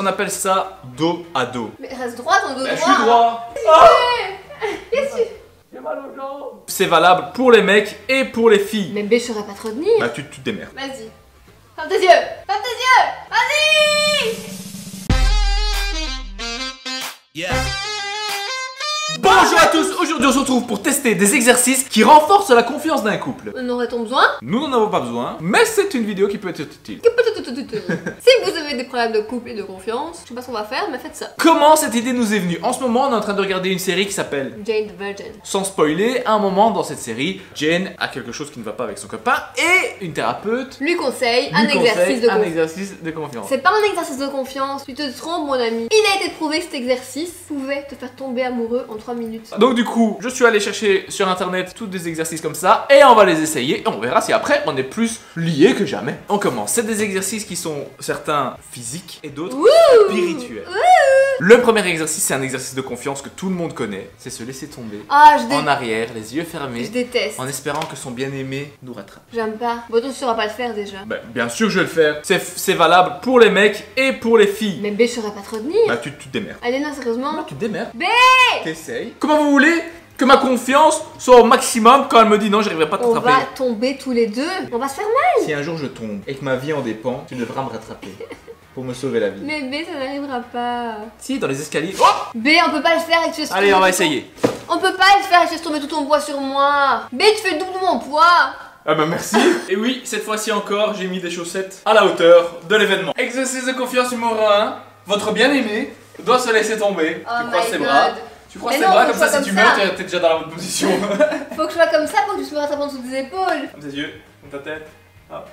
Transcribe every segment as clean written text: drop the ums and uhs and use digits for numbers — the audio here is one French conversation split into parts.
on appelle ça dos à dos. Mais reste droit ton dos droit. Je suis droit. Qu'est-ce que tu... J'ai mal aux jambes. C'est valable pour les mecs et pour les filles. Mais B, je saurais pas trop tenir. Bah tu te démerdes. Vas-y. Ferme tes yeux. Ferme tes yeux. Vas-y. Yeah. Bonjour à tous, aujourd'hui on se retrouve pour tester des exercices qui renforcent la confiance d'un couple. En aurait-on besoin? Nous n'en avons pas besoin, mais c'est une vidéo qui peut être utile. Si vous avez des problèmes de couple et de confiance, je sais pas ce qu'on va faire, mais faites ça. Comment cette idée nous est venue? En ce moment on est en train de regarder une série qui s'appelle Jane the Virgin. Sans spoiler, à un moment dans cette série, Jane a quelque chose qui ne va pas avec son copain et une thérapeute Lui conseille un lui conseille exercice de un confiance. exercice de confiance. C'est pas un exercice de confiance, tu te trompes mon ami. Il a été prouvé que cet exercice pouvait te faire tomber amoureux en 3 minutes. Donc du coup, je suis allé chercher sur internet tous des exercices comme ça et on va les essayer et on verra si après on est plus liés que jamais. On commence. C'est des exercices qui sont certains physiques et d'autres spirituels. Le premier exercice, c'est un exercice de confiance que tout le monde connaît. C'est se laisser tomber en arrière, les yeux fermés, Je déteste. en espérant que son bien-aimé nous rattrape. J'aime pas. Bon, toi tu sauras pas le faire déjà. Bah, bien sûr que je vais le faire. C'est valable pour les mecs et pour les filles. Mais B, je saurais pas trop tenir. Bah tu te démerdes. Allez, non, sérieusement. Bah tu te démerdes. B. T'essayes. Comment vous voulez que ma confiance soit au maximum quand elle me dit non, j'arriverai pas à On t'attraper? va tomber tous les deux. On va se faire mal. Si un jour je tombe et que ma vie en dépend, tu devras me rattraper pour me sauver la vie. Mais B, ça n'arrivera pas. Si, dans les escaliers. Oh, B, on peut pas le faire et que tu laisses allez, tomber on va tout ton- essayer. On peut pas le faire et que tu laisses tomber tout ton poids sur moi. B, tu fais le double de mon poids. Ah bah merci. Et oui, cette fois-ci encore, j'ai mis des chaussettes à la hauteur de l'événement. Exercice de confiance numéro 1. Votre bien-aimé doit se laisser tomber. Oh Tu croises my ses bras. God. Tu croises Mais ses non, bras faut comme que ça, je si sois tu comme meurs, ça. t'es déjà dans la bonne position. Faut que je sois comme ça pour que tu me rattrapes en dessous des épaules. Comme tes yeux, comme ta tête. Ah.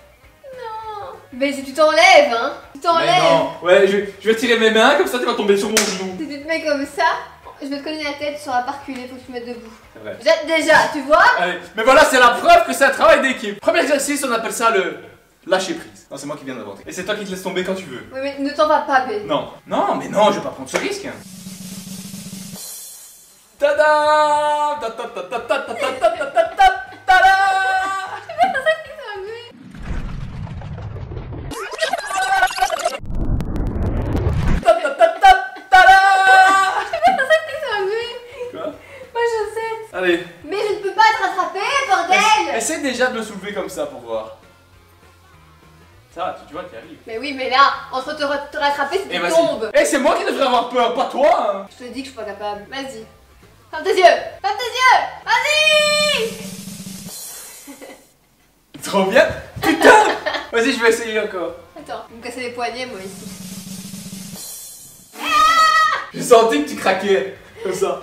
B, si tu t'enlèves, hein. Tu Mais t'enlèves. non. Ouais, je vais tirer mes mains, comme ça tu vas tomber sur mon genou. Si tu te mets comme ça, je vais te cogner la tête, tu sauras pas reculer, faut que tu te mettes debout. C'est vrai. Déjà, tu vois? Allez, mais voilà, c'est la preuve que c'est un travail d'équipe. Premier exercice, on appelle ça le lâcher prise. Non, c'est moi qui viens d'inventer. Et c'est toi qui te laisses tomber quand tu veux. Oui, mais ne t'en vas pas, B. Non, non, mais non, je vais pas prendre ce risque. Tada! Ta ta ta ta ta ta ta ta ta ta ta tada! Ta ta ta ta tada! Quoi? Ma chaussette. Allez, Mais je ne peux pas te rattraper, bordel. essaie déjà de le soulever comme ça pour voir. Ça va, tu vois qu'il arrive. Mais oui, mais là, entre te rattraper, si Et tu vas-y. tombes. Eh, c'est moi qui devrais avoir peur, pas toi hein. Je te dis que je suis pas capable. Vas-y. Ferme tes yeux. Ferme tes yeux. Vas-y. Trop bien. Putain. Vas-y, je vais essayer encore. Attends, vous me cassez les poignets, moi, ici. J'ai senti que tu craquais, comme ça.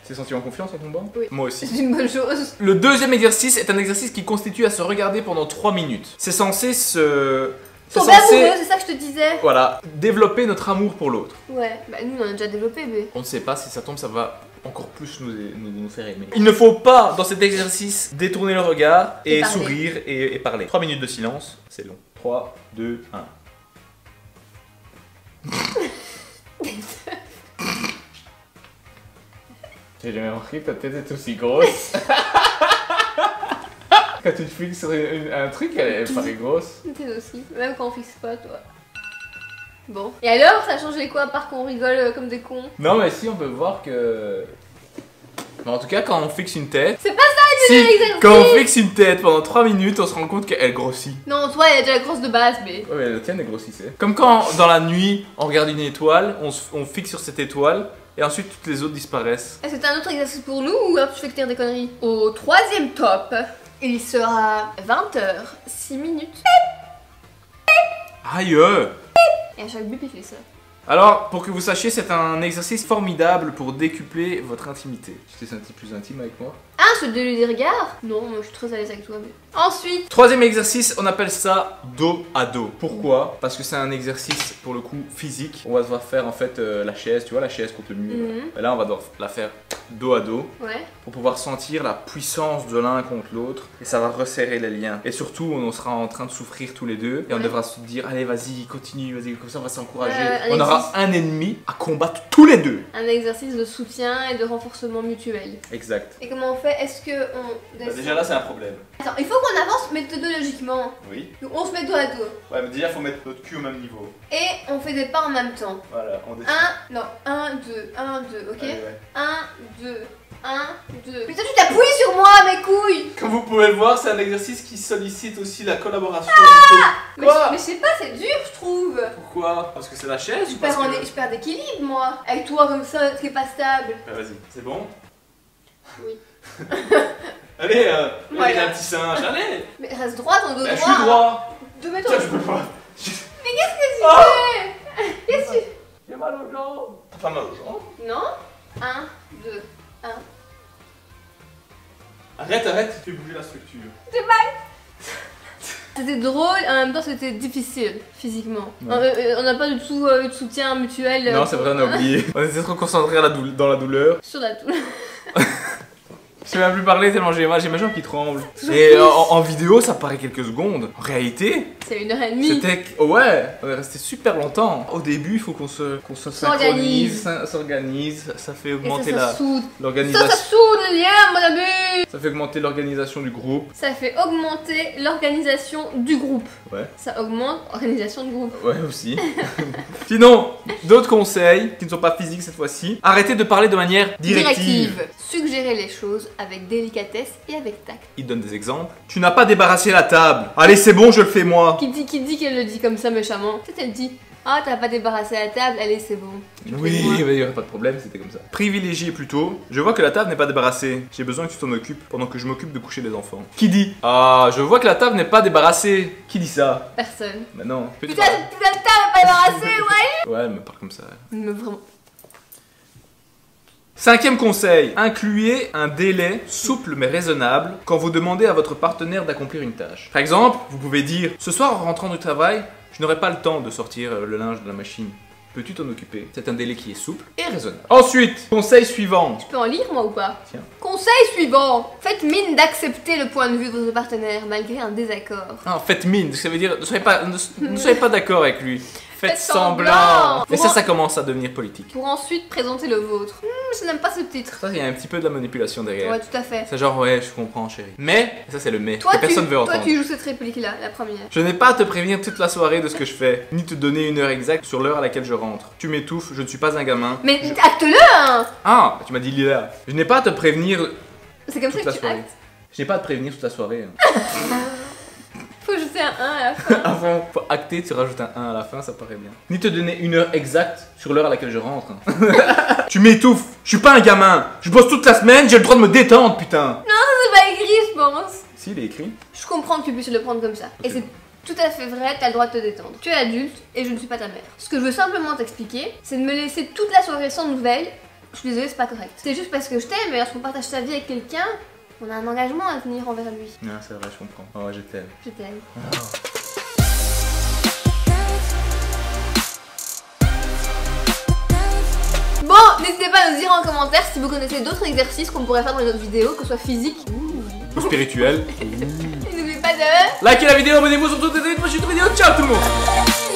T'es senti en confiance en tombant? Oui. Moi aussi. C'est une bonne chose. Le deuxième exercice est un exercice qui consiste à se regarder pendant 3 minutes. C'est censé se... C'est Tomber amoureux, c'est ça que je te disais. Voilà, développer notre amour pour l'autre. Ouais, bah nous on en a déjà développé, B. On ne sait pas si ça tombe, ça va encore plus nous faire aimer. Il ne faut pas, dans cet exercice, détourner le regard Et et parler. sourire et parler. 3 minutes de silence, c'est long. 3, 2, 1. J'ai jamais remarqué que ta tête est aussi grosse. Quand tu te fixes sur un truc, elle paraît grosse. T'es aussi, même quand on fixe pas, toi. Bon. Et alors, ça a changé quoi, à part qu'on rigole comme des cons? Non, mais si, on peut voir que... Mais en tout cas, quand on fixe une tête... C'est pas ça, Si, l'exercice. quand on fixe une tête pendant 3 minutes, on se rend compte qu'elle grossit. Non, toi, elle est déjà grosse de base, B. Ouais, mais la tienne, elle grossissait. Comme quand, dans la nuit, on regarde une étoile, on fixe sur cette étoile, et ensuite toutes les autres disparaissent. Est-ce que t'as un autre exercice pour nous ou alors tu fais que dire des conneries? Au troisième top, il sera 20h, 6 minutes. Aïe. Et à chaque bip, il fait ça. Alors, pour que vous sachiez, c'est un exercice formidable pour décupler votre intimité. Tu t'es senti plus intime avec moi? Ah, celui des regards? Non, moi je suis très à l'aise avec toi, B. Ensuite, Troisième exercice, on appelle ça dos à dos. Pourquoi? Parce que c'est un exercice pour le coup physique. On va devoir faire en fait la chaise, tu vois la chaise contre le mur. Et là on va devoir la faire dos à dos Ouais. pour pouvoir sentir la puissance de l'un contre l'autre et ça va resserrer les liens. Et surtout, on sera en train de souffrir tous les deux et on Ouais. devra se dire allez, vas-y, continue, vas-y, comme ça on va s'encourager. Un On aura exercice. un ennemi à combattre tous les deux. Un exercice de soutien et de renforcement mutuel. Exact. Et comment on fait? Est-ce que on descend? déjà là, c'est un problème. Attends, il faut qu'on avance méthodologiquement. Oui. Donc on se met dos à dos. Ouais, mais déjà, faut mettre notre cul au même niveau. Et on fait des pas en même temps. Voilà, on descend. 1, 2, ok? Allez, ouais. 1, 2, 1, 2. Putain, tu t'appuies sur moi, mes couilles! Comme vous pouvez le voir, c'est un exercice qui sollicite aussi la collaboration. Mais je sais pas, c'est dur, je trouve. Pourquoi? Parce que c'est la chaise Je ou parce que... je perds d'équilibre, moi. Avec toi comme ça, qui est pas stable. Bah, vas-y, c'est bon? Oui. Allez, Voilà. il a un petit singe, allez! Mais reste droit, ton dos Bah, je droit. suis droit! 2 mètres. Tiens, je peux pas! Mais qu'est-ce que tu Ah fais? Qu'est-ce que tu... J'ai mal aux jambes! T'as pas mal aux jambes? Non. 1, 2, 1. Arrête, arrête, tu fais bouger la structure. C'était drôle, en même temps c'était difficile physiquement. Ouais. On n'a pas du tout eu de soutien mutuel. Non, c'est vrai, on a oublié. On était trop concentrés dans la douleur. Sur la douleur. Je sais même plus parler tellement j'ai mal, j'ai mes jambes qui tremblent. Et en vidéo, ça paraît quelques secondes. En réalité, C'est 1h30. c'était... Ouais, on est resté super longtemps. Au début, il faut qu'on se synchronise, s'organise. Ça fait Et augmenter ça soude. l'organisation. Ça soude le lien, mon ami. Ça fait augmenter l'organisation du groupe. Ça fait augmenter l'organisation du groupe. Ouais. Ça augmente l'organisation du groupe. Ouais, aussi. Sinon, d'autres conseils qui ne sont pas physiques cette fois-ci. Arrêtez de parler de manière directive. Suggérer les choses avec délicatesse et avec tact. Il donne des exemples. Tu n'as pas débarrassé la table. Allez, c'est bon, je le fais moi. Qui dit qu'elle le dit comme ça méchamment? Peut-être elle dit ah, t'as pas débarrassé la table, allez, c'est bon. Oui, il n'y aurait pas de problème, c'était comme ça. Privilégier plutôt. Je vois que la table n'est pas débarrassée. J'ai besoin que tu t'en occupes pendant que je m'occupe de coucher les enfants. Qui dit ah, je vois que la table n'est pas débarrassée. Qui dit ça? Personne. Bah non. Putain, la table est pas débarrassée, ouais. Ouais, elle me parle comme ça. Mais vraiment. 5e conseil, incluez un délai souple mais raisonnable quand vous demandez à votre partenaire d'accomplir une tâche. Par exemple, vous pouvez dire « Ce soir, en rentrant du travail, je n'aurai pas le temps de sortir le linge de la machine. Peux-tu t'en occuper ?» C'est un délai qui est souple et raisonnable. Ensuite, conseil suivant. Je peux en lire moi ou pas? Tiens. Conseil suivant. Faites mine d'accepter le point de vue de votre partenaire malgré un désaccord. Ah, faites mine, ça veut dire ne soyez pas d'accord avec lui. Faites semblant. semblant. Et Pour ça commence à devenir politique. Pour ensuite présenter le vôtre. Je n'aime pas ce titre. Ça, il y a un petit peu de la manipulation derrière. Ouais, tout à fait. C'est genre, ouais, je comprends, chérie. Mais, ça c'est le mais, Toi, que personne veut entendre. toi, tu joues cette réplique-là, la première. Je n'ai pas à te prévenir toute la soirée de ce que je fais, ni te donner une heure exacte sur l'heure à laquelle je rentre. Tu m'étouffes, je ne suis pas un gamin. Mais acte-le, hein. Ah, tu m'as dit Lila. Je n'ai pas à te prévenir C'est comme ça toute la que tu soirée. actes. Je n'ai pas à te prévenir toute la soirée. hein. Faut jeter un 1 à la fin. Avant, faut acter, tu rajoutes un 1 à la fin, ça paraît bien. Ni te donner une heure exacte sur l'heure à laquelle je rentre. hein. Tu m'étouffes, je suis pas un gamin. Je bosse toute la semaine, j'ai le droit de me détendre, putain. C'est pas écrit, je pense. Si, il est écrit. Je comprends que tu puisses le prendre comme ça. Ok. Et c'est tout à fait vrai, t'as le droit de te détendre. Tu es adulte et je ne suis pas ta mère. Ce que je veux simplement t'expliquer, c'est de me laisser toute la soirée sans nouvelles. Je suis désolée, c'est pas correct. C'est juste parce que je t'aime et lorsqu'on partage sa vie avec quelqu'un, on a un engagement à tenir envers lui. Non, c'est vrai, je comprends. Oh, ouais, je t'aime. Je t'aime. Bon, n'hésitez pas à nous dire en commentaire si vous connaissez d'autres exercices qu'on pourrait faire dans une autre vidéo, que ce soit physique Ou spirituel. et n'oubliez pas de... Likez la vidéo, abonnez-vous sur toutes les prochaines vidéos. Ciao tout le monde.